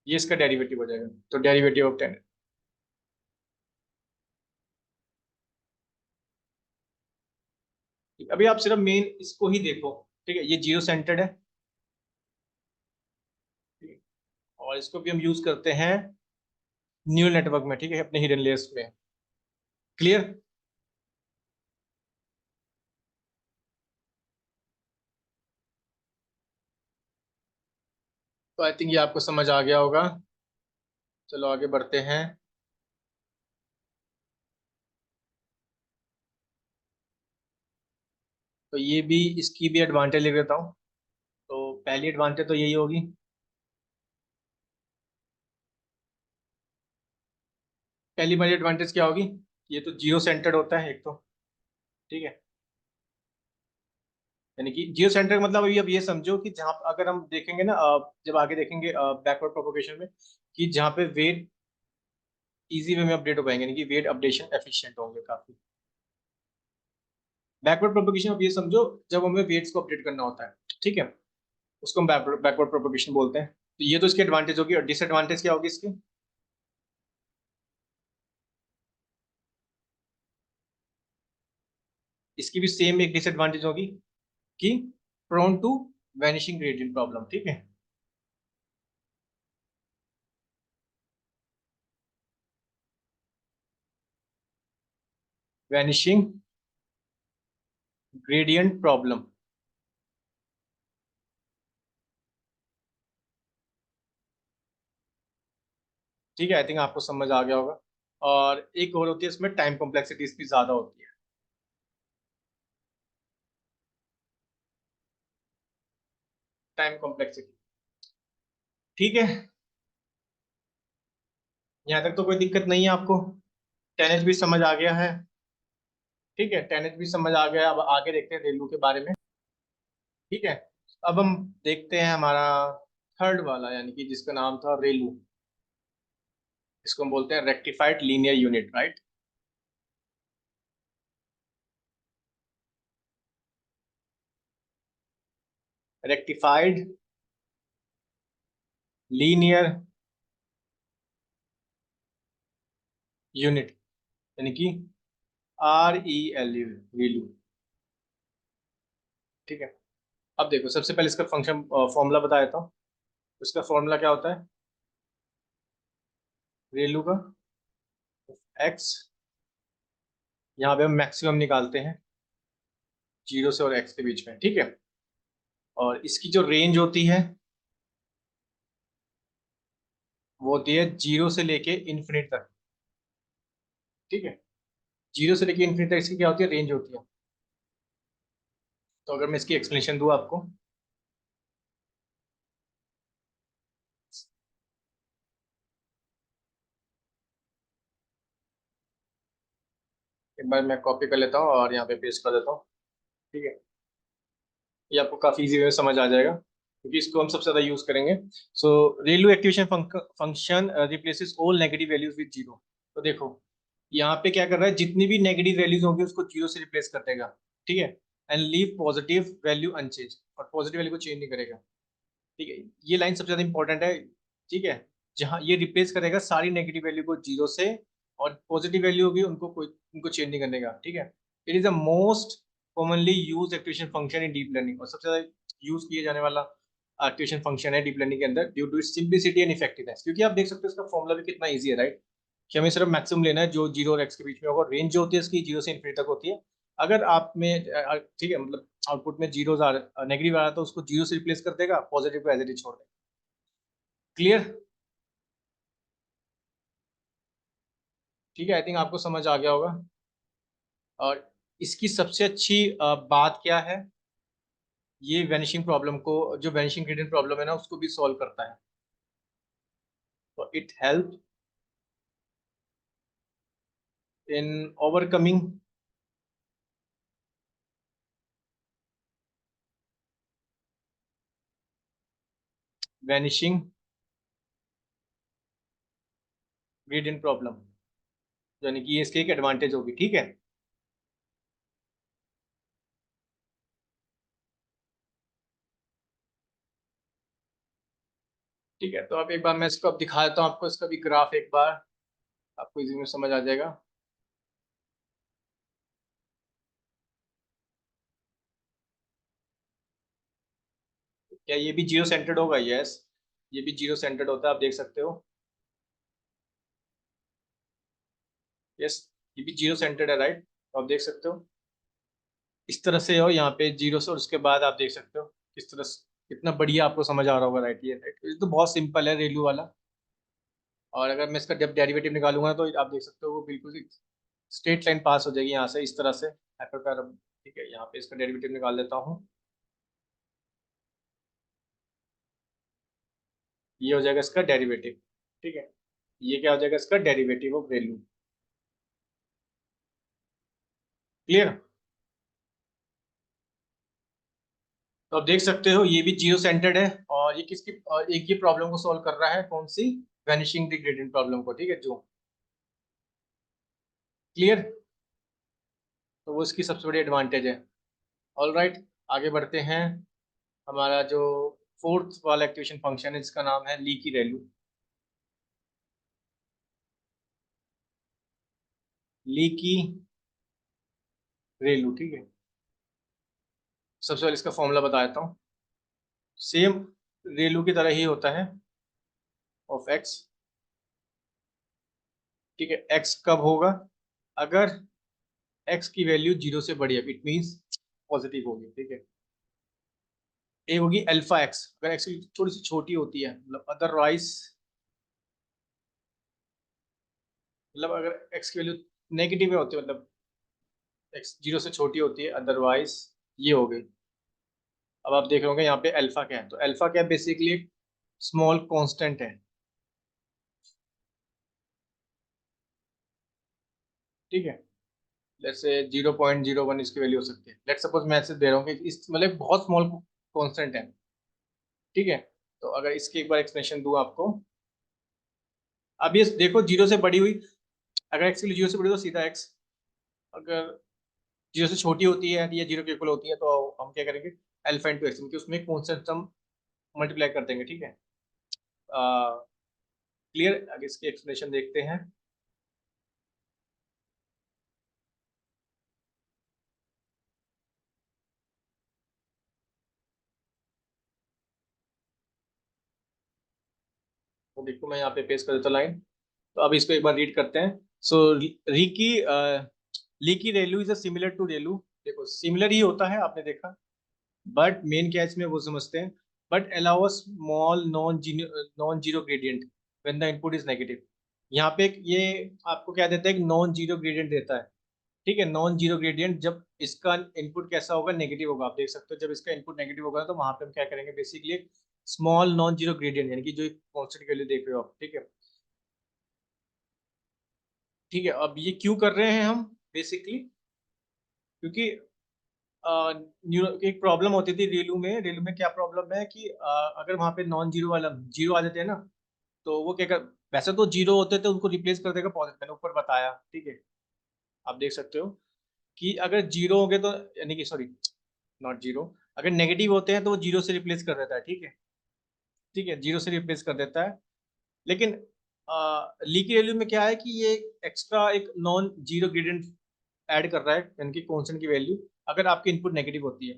ये इसका डेरिवेटिव हो जाएगा, तो डेरिवेटिव ऑफ 10। अभी आप सिर्फ मेन इसको ही देखो। ठीक है, ये जीरो सेंटर्ड है। ठीक है? और इसको भी हम यूज करते हैं न्यूरल नेटवर्क में, ठीक है, अपने हिडन लेयर्स में। क्लियर? तो आई थिंक ये आपको समझ आ गया होगा। चलो आगे बढ़ते हैं। तो ये भी, इसकी भी एडवांटेज ले लेता हूँ। तो पहली एडवांटेज तो यही होगी, पहली वाली एडवांटेज क्या होगी, ये तो जीरो सेंटर्ड होता है एक तो, ठीक है। यानी कि जियो सेंटर मतलब अभी अब ये समझो कि जहाँ अगर हम देखेंगे ना, जब आगे देखेंगे बैकवर्ड प्रोपोगेशन में, कि जहाँ पे वेट इजी वे में अपडेट हो पाएंगे, यानी कि वेट अपडेशन एफिशिएंट होंगे काफी। बैकवर्ड प्रोपोगेशन अब ये समझो, जब हमें वेट्स को अपडेट करना होता है, ठीक है, उसको हम बैकवर्ड प्रोपोगेशन बोलते हैं। तो ये तो इसकी एडवांटेज होगी, और डिसएडवांटेज क्या होगी इसकी? इसकी भी सेम एक डिसएडवांटेज होगी कि prone to vanishing gradient problem, ठीक है। वैनिशिंग ग्रेडियंट प्रॉब्लम, ठीक है, आई थिंक आपको समझ आ गया होगा। और एक और होती है इसमें, टाइम कॉम्प्लेक्सिटीज भी ज्यादा होती है। टाइम कॉम्प्लेक्सिटी, ठीक है। यहाँ तक तो कोई दिक्कत नहीं है आपको? टेनेज भी समझ आ गया है? ठीक है, टेनेज भी समझ आ गया। अब आगे देखते हैं रेलू के बारे में, ठीक है। अब हम देखते हैं हमारा थर्ड वाला, यानी कि जिसका नाम था रेलू। इसको हम बोलते हैं rectified linear unit, right. Rectified linear unit, यानी कि RELU, रेलू, ठीक है। अब देखो, सबसे पहले इसका फंक्शन फॉर्मूला बता देता हूँ। इसका फॉर्मूला क्या होता है रेलू का? एक्स, यहाँ पे हम मैक्सिमम निकालते हैं जीरो से और एक्स के बीच में, ठीक है। और इसकी जो रेंज होती है वो होती है जीरो से लेके इन्फिनिट तक, ठीक है। जीरो से लेके इन्फिनिट तक इसकी क्या होती है, रेंज होती है। तो अगर मैं इसकी एक्सप्लेनेशन दूँ आपको, एक बार मैं कॉपी कर लेता हूँ और यहाँ पे पेस्ट कर देता हूँ, ठीक है। ये आपको काफी इजी वे में समझ आ जाएगा, क्योंकि इसको हम सबसे ज्यादा यूज करेंगे। So ReLU activation function replaces all negative values with zero. तो देखो, यहाँ पे क्या कर रहा है, जितनी भी नेगेटिव वैल्यूज होंगी उसको जीरो से रिप्लेस कर देगा, ठीक है। And leave positive value unchange, और पॉजिटिव वैल्यू को चेंज नहीं करेगा, ठीक है। ये लाइन सबसे ज्यादा इंपॉर्टेंट है, ठीक है। जहाँ ये रिप्लेस करेगा सारी नेगेटिव वैल्यू को जीरो से, और पॉजिटिव वैल्यू होगी उनको कोई, उनको चेंज नहीं करने का, ठीक है। It is the most commonly use activation function in deep learning, और सबसे ज्यादा यूज किए जाने वाला एक्टिवेशन फंक्शन है डीप लर्निंग के अंदर, due to its simplicity and effectiveness. क्योंकि आप देख सकते हो इसका फॉर्मूला भी कितना ईजी है, राइट। कि हमें सिर्फ मैक्सिमम लेना है जो जीरो और एक्स के बीच में होगा। रेंज जो होती है इसकी जीरो से इन्फिनिटी तक होती है। अगर आप में ठीक है, मतलब आउटपुट में जीरो नेगेटिव आ रहा है तो उसको जीरो से रिप्लेस कर देगा, पॉजिटिव को एज इट इज छोड़ देगा। क्लियर? ठीक है, आई थिंक आपको समझ आ गया होगा। और इसकी सबसे अच्छी बात क्या है, ये वैनिशिंग प्रॉब्लम को, जो वैनिशिंग ग्रेडियंट प्रॉब्लम है ना, उसको भी सॉल्व करता है। तो it help in overcoming vanishing gradient problem, यानी कि ये इसकी एक एडवांटेज होगी, ठीक है। ठीक है, तो अब एक बार मैं इसको अब दिखा देता हूँ आपको, इसका भी ग्राफ एक बार, आपको इजी में समझ आ जाएगा। क्या ये भी जियो सेंटर्ड होगा? यस। ये भी जीरो सेंटर्ड होता है, आप देख सकते हो। यस, ये भी जीरो सेंटर्ड है, राइट। तो आप देख सकते हो इस तरह से, हो यहाँ पे जीरो से, और उसके बाद आप देख सकते हो किस तरह से, कितना बढ़िया आपको समझ आ रहा होगा, राइट। ये तो बहुत सिंपल है रेलू वाला। और अगर मैं इसका जब डेरिवेटिव निकालूंगा तो आप देख सकते हो वो बिल्कुल स्ट्रेट लाइन पास हो जाएगी यहाँ से, इस तरह से हाइपरपैराबोला। ठीक है, यहाँ पे इसका डेरिवेटिव निकाल लेता हूँ। ये हो जाएगा इसका डेरिवेटिव। ठीक है, ये क्या हो जाएगा, इसका डेरिवेटिव ऑफ वैल्यू। क्लियर। तो आप देख सकते हो ये भी जीरो सेंटर्ड है, और ये किसकी, और एक ये प्रॉब्लम को सॉल्व कर रहा है, कौन सी, वैनिशिंग द ग्रेडियंट प्रॉब्लम को। ठीक है, जो क्लियर। तो वो इसकी सबसे बड़ी एडवांटेज है। ऑल राइट, आगे बढ़ते हैं। हमारा जो फोर्थ वाला एक्टिवेशन फंक्शन है, जिसका नाम है ली की वैल्यू। ली की वैल्यू, ठीक है। सबसे पहले इसका फॉर्मूला बता देता हूँ। सेम रेलू की तरह ही होता है, ऑफ एक्स। ठीक है, एक्स कब होगा, अगर एक्स की वैल्यू जीरो से बड़ी है, इट मीन्स पॉजिटिव होगी। ठीक है, ए होगी अल्फा एक्स, अगर एक्स की थोड़ी सी छोटी होती है, मतलब अदरवाइज, मतलब अगर एक्स की वैल्यू नेगेटिव होती है, मतलब एक्स जीरो से छोटी होती है, अदरवाइज ये हो गई। अब आप देख रहे होंगे यहाँ पे अल्फा क्या है, तो अल्फा क्या है, बेसिकली एक स्मॉल कांस्टेंट है। ठीक है, लेट्स से 0.01 इसकी वैल्यू हो सकती है। लेट्स सपोज मैं ऐसे दे रहा हूँ कि इस मतलब बहुत स्मॉल कांस्टेंट है। ठीक है, तो अगर इसकी एक बार एक्सप्लेनेशन दूं आपको। अब ये देखो जीरो से बड़ी हुई, अगर एक्स की वैल्यू जीरो से बड़ी तो सीधा एक्स, अगर जीरो से छोटी होती है या जीरो के इक्वल होती है तो हम क्या करेंगे, अल्फा इंटू एक्स, क्योंकि उसमें कॉन्स्टेंट हम मल्टीप्लाई कर देंगे। ठीक है, क्लियर। आगे इसकी एक्सप्लेनेशन देखते हैं। तो देखो मैं यहाँ पे पेस्ट कर देता लाइन। तो अब इसको एक बार रीड करते हैं। सो री की ली की रेलू इज अ सिमिलर टू रेलू। देखो सिमिलर ही होता है, आपने देखा, बट मेन क्या है इसमें वो समझते हैं। But allow a small non zero gradient when the input is negative. यहाँ पे ये आपको क्या देता है, एक नॉन जीरो ग्रेडियंट देता है। ठीक है, नॉन जीरो ग्रेडियंट जब इसका इनपुट कैसा होगा, नेगेटिव होगा। आप देख सकते हो जब इसका इनपुट नेगेटिव होगा तो वहां पे हम क्या करेंगे, basically small non zero gradient, यानी कि जो कॉन्स्टेंट वैल्यू देख रहे हो आप। ठीक है, ठीक है। अब ये क्यों कर रहे हैं हम, बेसिकली क्योंकि एक प्रॉब्लम होती थी रेलू में। रेलू में क्या प्रॉब्लम है कि अगर वहां पे नॉन जीरो वाला जीरो आ जाते हैं ना, तो वो क्या कर, वैसे तो जीरो होते थे उनको रिप्लेस कर देगा पॉजिटिव, मैंने ऊपर बताया। ठीक है, आप देख सकते हो कि अगर जीरो हो गए तो, यानी कि सॉरी, नॉट जीरो, अगर नेगेटिव होते हैं तो वो जीरो से रिप्लेस कर देता है। ठीक है, ठीक है, जीरो से रिप्लेस कर देता है। लेकिन लीकी वैल्यू में क्या है कि ये एक्स्ट्रा एक नॉन जीरो ग्रेडियंट ऐड कर रहा है, यानी कि कॉन्स्टेंट की वैल्यू, अगर आपकी इनपुट नेगेटिव होती है।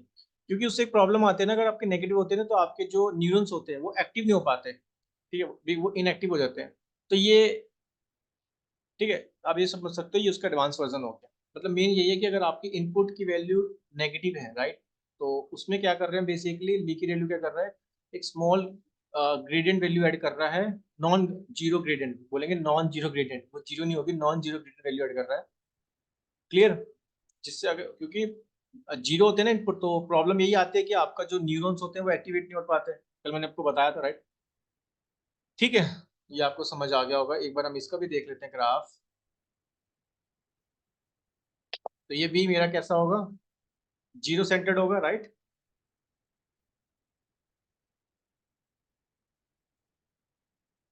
क्योंकि उससे एक प्रॉब्लम आती है ना, अगर आपके नेगेटिव होते हैं ना, तो आपके जो न्यूरॉन्स होते हैं वो एक्टिव नहीं हो पाते। ठीक है, वो इनएक्टिव हो जाते हैं। तो ये, ठीक है, आप ये समझ सकते हो, ये उसका एडवांस वर्जन हो गया। मतलब मेन यही है कि अगर आपकी इनपुट की वैल्यू नेगेटिव है, राइट, तो उसमें क्या कर रहे हैं, बेसिकली लीकी वैल्यू क्या कर रहा है, एक स्मॉल ग्रेडियंट वैल्यू ऐड कर रहा है। नॉन जीरो ग्रेडियंट बोलेंगे, नॉन जीरो ग्रेडियंट, वो जीरो नहीं होगी, non zero gradient value add कर रहा है। क्लियर। जिससे अगर, क्योंकि जीरो होते हैं ना इनपुट, तो प्रॉब्लम यही आती है कि आपका जो न्यूरॉन्स होते हैं वो एक्टिवेट नहीं हो पाते। कल मैंने आपको बताया था, राइट। ठीक है, ये आपको समझ आ गया होगा। एक बार हम इसका भी देख लेते हैं ग्राफ। तो ये भी मेरा कैसा होगा, जीरो सेंटर्ड होगा, राइट।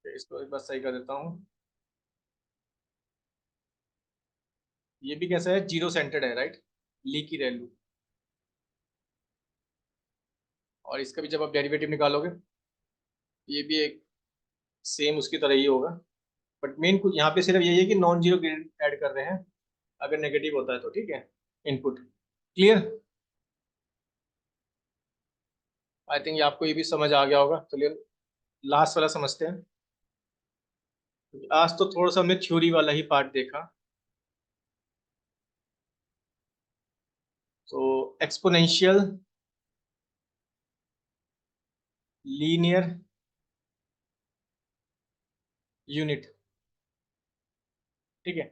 इसको एक बार सही कर देता हूँ। ये भी कैसा है, जीरो सेंटर्ड है, राइट, ली की वैल्यू। और इसका भी जब आप डेरिवेटिव निकालोगे, ये भी एक सेम उसकी तरह ही होगा। बट मेन कुछ यहाँ पे सिर्फ यही है कि नॉन जीरो ऐड कर रहे हैं अगर नेगेटिव होता है तो। ठीक है, इनपुट। क्लियर। आई थिंक आपको ये भी समझ आ गया होगा। चलिए, लास्ट वाला समझते हैं। आज तो थोड़ा सा हमने थ्योरी वाला ही पार्ट देखा। तो एक्सपोनेंशियल लीनियर यूनिट, ठीक है,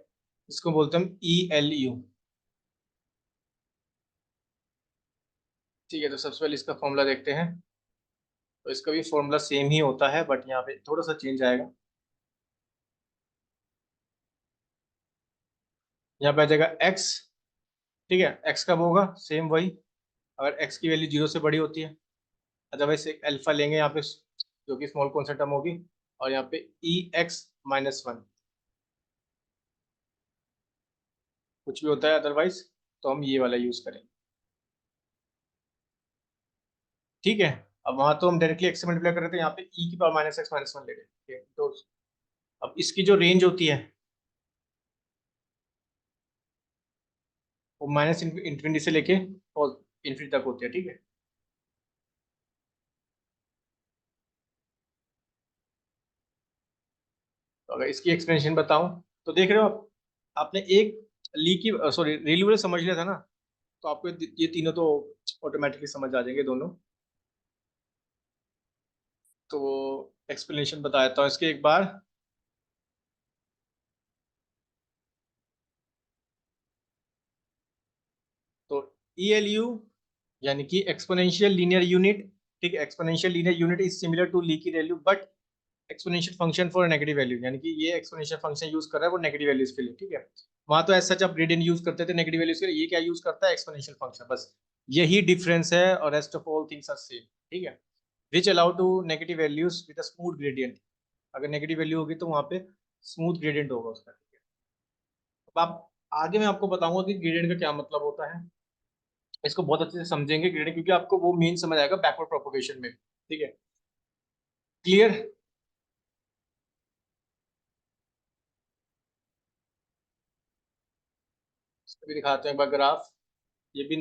इसको बोलते हैं ELU। ठीक है, तो सबसे पहले इसका फॉर्मूला देखते हैं। तो इसका भी फॉर्मूला सेम ही होता है, बट यहाँ पे थोड़ा सा चेंज आएगा। यहाँ पे आ जाएगा x, ठीक है, x कब होगा, सेम वही, अगर x की वैल्यू 0 से बड़ी होती है। अदरवाइज एक अल्फा लेंगे यहाँ पे, जो कि स्मॉल कॉन्स्टेंट टर्म होगी, और यहाँ पे EX-1 कुछ भी होता है अदरवाइज, तो हम ये वाला यूज करेंगे। ठीक है, अब वहां तो हम डायरेक्टली एक्स से मल्टीप्लाई कर रहे थे, यहाँ पे e⁻x-1 ले रहे हैं। ठीक है, तो अब इसकी जो रेंज होती है वो माइनस इंफिनिटी से लेके और इन्फिनिटी तक होती है। ठीक है, तो अगर इसकी एक्सप्लेनेशन बताऊं, तो देख रहे हो आप, आपने एक ली की सॉरी रेलवे समझ लिया था ना, तो आपको ये तीनों तो ऑटोमेटिकली समझ आ जाएंगे दोनों। तो एक्सप्लेनेशन बता देता हूँ इसके एक बार। तो ELU यानी कि एक्सपोनेंशियल लीनियर यूनिट। ठीक है, exponential linear unit is similar to leaky value but exponential function for negative value, यानी कि ये एक्सपोनेंशियल फंक्शन यूज कर रहा है वो नेगेटिव वैल्यूज के लिए। ठीक है, वहां तो ऐसा जब ग्रेडियंट यूज करते थे नेगेटिव वैल्यूज के लिए, ये क्या यूज करता है, एक्सपोनेंशियल फंक्शन, बस यही डिफरेंस है, और rest of all things are same. ठीक है, which allow to negative values with a smooth gradient. अगर नेगेटिव वैल्यू होगी तो वहां पे स्मूथ ग्रेडियंट होगा उसका। ठीक है, अब आप आगे मैं आपको बताऊंगा कि ग्रेडियंट का क्या मतलब होता है। इसको बहुत अच्छे से समझेंगे ग्रेडियंट, क्योंकि आपको वो मेन समझ आएगा बैकवर्ड प्रोपोगेशन में। ठीक है, क्लियर। भी दिखाते हैं एक बार ग्राफ। ये भी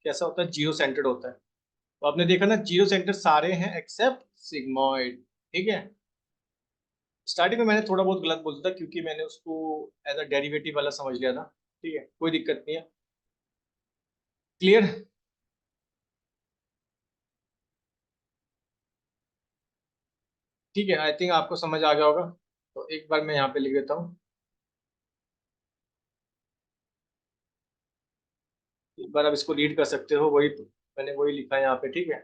कैसा होता है, जीरो सेंटर्ड होता है। तो आपने देखा ना, जीरो सेंटर सारे हैं एक्सेप्ट सिग्मॉइड। ठीक है, स्टार्टिंग में मैंने थोड़ा बहुत गलत बोल दिया था, क्योंकि मैंने उसको एज अ डेरिवेटिव वाला समझ लिया था। ठीक है, कोई दिक्कत नहीं है। क्लियर। ठीक है, आई थिंक आपको समझ आ गया होगा। तो एक बार मैं यहाँ पे लिख देता हूँ, एक बार आप इसको रीड कर सकते हो, वही मैंने वही लिखा है यहाँ पे। ठीक है,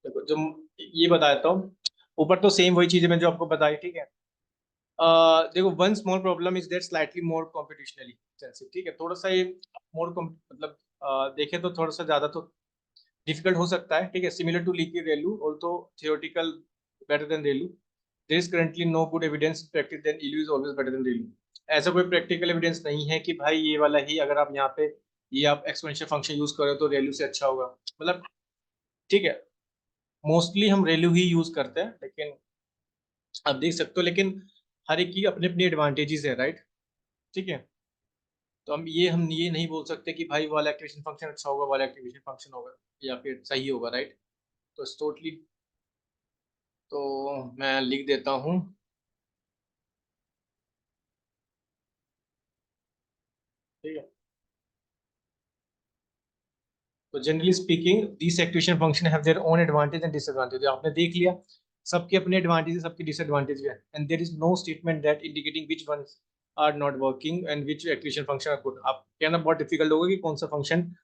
देखो जो ये बता देता हूँ, ऊपर तो सेम वही चीज है मैं जो आपको बताई। ठीक है, देखो one small problem is that slightly more computationally sensitive. ठीक है, थोड़ा सा ये मोर मतलब देखें तो थोड़ा सा ज्यादा तो डिफिकल्ट हो सकता है। ठीक है, similar to leaky ReLU also theoretical better than ReLU, there is currently no good evidence practice than ELU is always better than ReLU. ऐसा कोई प्रैक्टिकल एविडेंस नहीं है कि भाई ये वाला ही, अगर आप यहाँ पे ये आप एक्सपोनेंशियल फंक्शन यूज करो तो रेलू से अच्छा होगा, मतलब। ठीक है, मोस्टली हम रेलू ही यूज करते हैं, लेकिन आप देख सकते हो, लेकिन हर एक की अपने अपनी एडवांटेजेस है, राइट। ठीक है, तो हम ये नहीं बोल सकते कि भाई वाला एक्टिवेशन फंक्शन अच्छा होगा, वाला एक्टिवेशन फंक्शन होगा या फिर सही होगा, राइट। तो टोटली, तो मैं लिख देता हूँ। ठीक है, तो generally speaking this activation function have their own advantage and disadvantage. आपने देख लिया, सबके अपने एडवांटेज सबके डिसएडवांटेज है, and there is no statement that indicating which ones are not working and which activation function are good. आप कहना बहुत डिफिकल्ट होगा कि कौन सा फंक्शन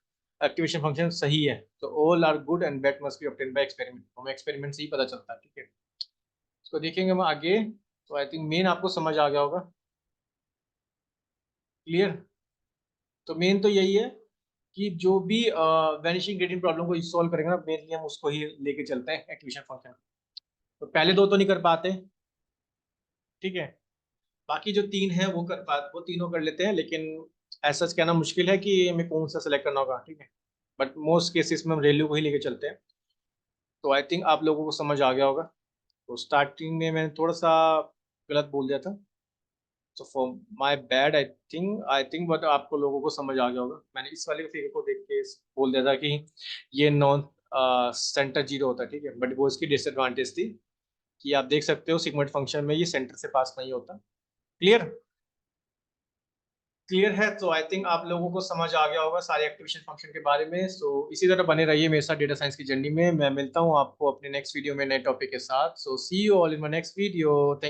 एक्टिवेशन फंक्शन सही है। तो all are good and that must be obtained by experiment, हमें एक्सपेरिमेंट से ही पता चलता है। ठीक है, इसको देखेंगे हम आगे। तो आई थिंक मेन आपको समझ आ गया होगा। क्लियर। तो मेन तो यही है कि जो भी वैनिशिंग ग्रेडियंट प्रॉब्लम को सॉल्व करेंगे ना, मेनली हम उसको ही लेके चलते हैं एक्टिवेशन फंक्शन। तो पहले दो तो नहीं कर पाते। ठीक है, बाकी जो तीन है वो कर पा वो तीनों कर लेते हैं, लेकिन ऐसा कहना मुश्किल है कि हमें कौन सा सेलेक्ट करना होगा। ठीक है, बट मोस्ट केसेस में हम रेलू को ही लेके चलते हैं। तो आई थिंक आप लोगों को समझ आ गया होगा। तो स्टार्टिंग में मैंने थोड़ा सा गलत बोल दिया था, तो for my bad. I think but आपको लोगों को समझ आ गया होगा। मैंने इस वाले फिगर को देख के बोल दिया था कि ये नॉन सेंटर 0 होता, ठीक है, बट वो इसकी डिसएडवांटेज थी कि आप देख सकते हो सिगमॉइड फंक्शन में ये सेंटर से पास नहीं होता। क्लियर? क्लियर है, तो आई थिंक आप लोगों को समझ आ गया होगा सारे एक्टिवेशन फंक्शन के बारे में। सो इसी तरह बने रहिए मेरे साथ डेटा साइंस की जर्नी में। मैं मिलता हूँ आपको अपने नेक्स्ट वीडियो में नए टॉपिक के साथ। So see you all in my next video.